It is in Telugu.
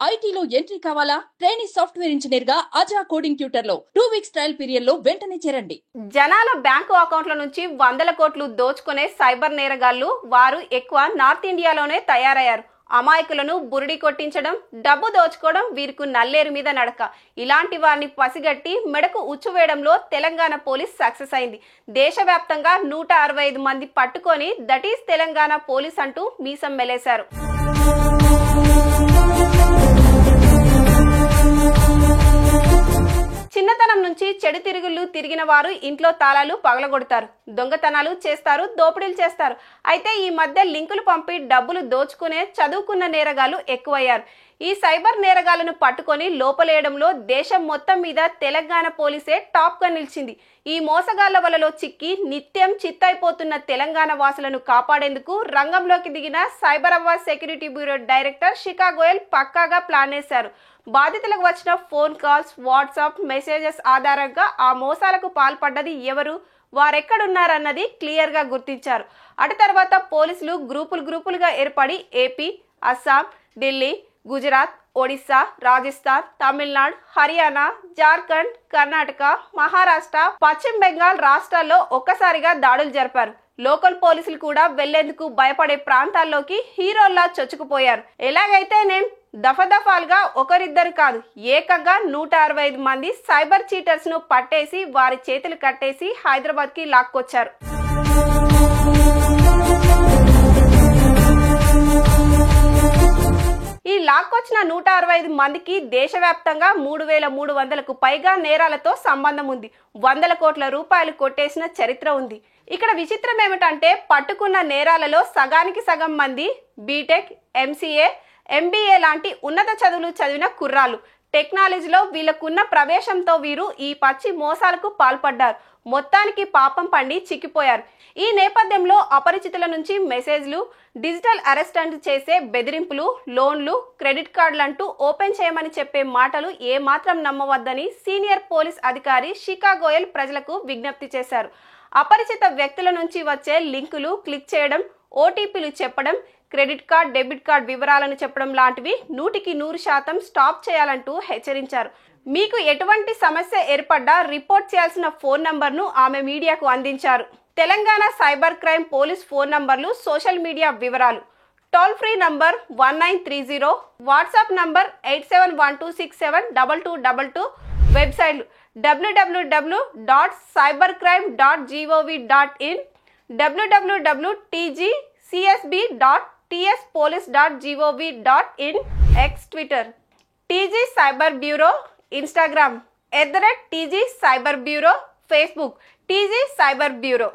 ఐటీలో ఎంట్రీ కావాలా? ట్రైనీ సాఫ్ట్వేర్ ఇంజనీర్ గా అజా కోడింగ్ ట్యూటర్ లో 2 వీక్స్ ట్రయల్ పీరియడ్ లో వెంటనే చేరండి. జనాల బ్యాంకు అకౌంట్ల నుంచి వందల కోట్లు దోచుకునే సైబర్ నేరగాళ్లు వారు ఎక్కువ నార్త్ ఇండియాలోనే తయారయ్యారు. అమాయకులను బురిడి కొట్టించడం, డబ్బు దోచుకోవడం వీరికి నల్లేరు మీద నడక. ఇలాంటి వారిని పసిగట్టి మెడకు ఉచ్చువేయడంలో తెలంగాణ పోలీస్ సక్సెస్ అయింది. దేశవ్యాప్తంగా 165 మంది పట్టుకొని దట్ ఈస్ తెలంగాణ పోలీస్ అంటూ మీసం మెలేశారు. చిన్నతనం నుంచి చెడు తిరుగుళ్ళు తిరిగిన వారు ఇంట్లో తాళాలు పగలగొడతారు, దొంగతనాలు చేస్తారు, దోపిడీలు చేస్తారు. అయితే ఈ మధ్య లింకులు పంపి డబ్బులు దోచుకునే చదువుకున్న నేరగాళ్లు ఎక్కువయ్యారు. ఈ సైబర్ నేరగాళ్లను పట్టుకొని లోపలేయడంలో దేశం మొత్తం మీద తెలంగాణ పోలీసే టాప్ గా నిలిచింది. ఈ మోసగాళ్ల వలలో చిక్కి నిత్యం చిత్తైపోతున్న తెలంగాణ వాసులను కాపాడేందుకు రంగంలోకి దిగిన సైబరాబాద్ సెక్యూరిటీ బ్యూరో డైరెక్టర్ శిఖా గోయల్ పక్కాగా ప్లాన్ వేశారు. బాధితులకు వచ్చిన ఫోన్ కాల్స్, వాట్సాప్ మెసేజెస్ ఆధారంగా ఆ మోసాలకు పాల్పడ్డది ఎవరు, వారెక్కడున్నారన్నది క్లియర్ గా గుర్తించారు. అటు తర్వాత పోలీసులు గ్రూపులుగా ఏర్పడి ఏపీ, అస్సాం, ఢిల్లీ, గుజరాత్, ఒడిశా, రాజస్థాన్, తమిళనాడు, హర్యానా, జార్ఖండ్, కర్ణాటక, మహారాష్ట్ర, పశ్చిమ బెంగాల్ రాష్ట్రాల్లో ఒక్కసారిగా దాడులు జరిపారు. లోకల్ పోలీసులు కూడా వెళ్లేందుకు భయపడే ప్రాంతాల్లోకి హీరోల్లా చొచ్చుకుపోయారు. ఎలాగైతేనేం దఫాలుగా ఒకరిద్దరు కాదు, ఏకంగా 165 మంది సైబర్ చీటర్స్ ను పట్టేసి వారి చేతులు కట్టేసి హైదరాబాద్ కి లాక్కొచ్చారు. ఈ లాక్కొచ్చిన 165 మందికి దేశవ్యాప్తంగా 3300కు పైగా నేరాలతో సంబంధం ఉంది. 100 కోట్ల రూపాయలు కొట్టేసిన చరిత్ర ఉంది. ఇక్కడ విచిత్రం ఏమిటంటే పట్టుకున్న నేరాలలో సగానికి సగం మంది బీటెక్, ఎంసీఏ, ఎంబీఏ లాంటి ఉన్నత చదువులు చదివిన కుర్రాలు. టెక్నాలజీలో వీళ్ళకున్న ప్రవేశంతో వీరు ఈ పచ్చి మోసాలకు పాల్పడ్డారు. మొత్తానికి పాపం పండి చిక్కిపోయారు. ఈ నేపథ్యంలో అపరిచితుల నుంచి మెసేజ్లు, డిజిటల్ అరెస్ట్ అంటూ చేసే బెదిరింపులు, లోన్లు, క్రెడిట్ కార్డులంటూ ఓపెన్ చేయమని చెప్పే మాటలు ఏమాత్రం నమ్మవద్దని సీనియర్ పోలీస్ అధికారి శిఖా గోయల్ ప్రజలకు విజ్ఞప్తి చేశారు. అపరిచిత వ్యక్తుల నుంచి వచ్చే లింకులు క్లిక్ చేయడం, ఓటీపీలు చెప్పడం, క్రెడిట్ కార్డ్, డెబిట్ కార్డ్ వివరాలను చెప్పడం లాంటివి 100% స్టాప్ చేయాలంటూ హెచ్చరించారు. మీకు ఎటువంటి సమస్య ఏర్పడ్డా రిపోర్ట్ చేయాల్సిన ఫోన్ నంబర్ను ఆమె మీడియాకు అందించారు. Telangana cyber crime police phone నంబర్లు, సోషల్ మీడియా వివరాలు: toll free number 1930, WhatsApp number 8712672222, వెబ్సైట్లు www.cybercrime.gov.in, www.tgcsb.tspolice.gov.in, X Twitter TG cyber bureau, Instagram @TG Cyber Bureau, Facebook TG cyber bureau.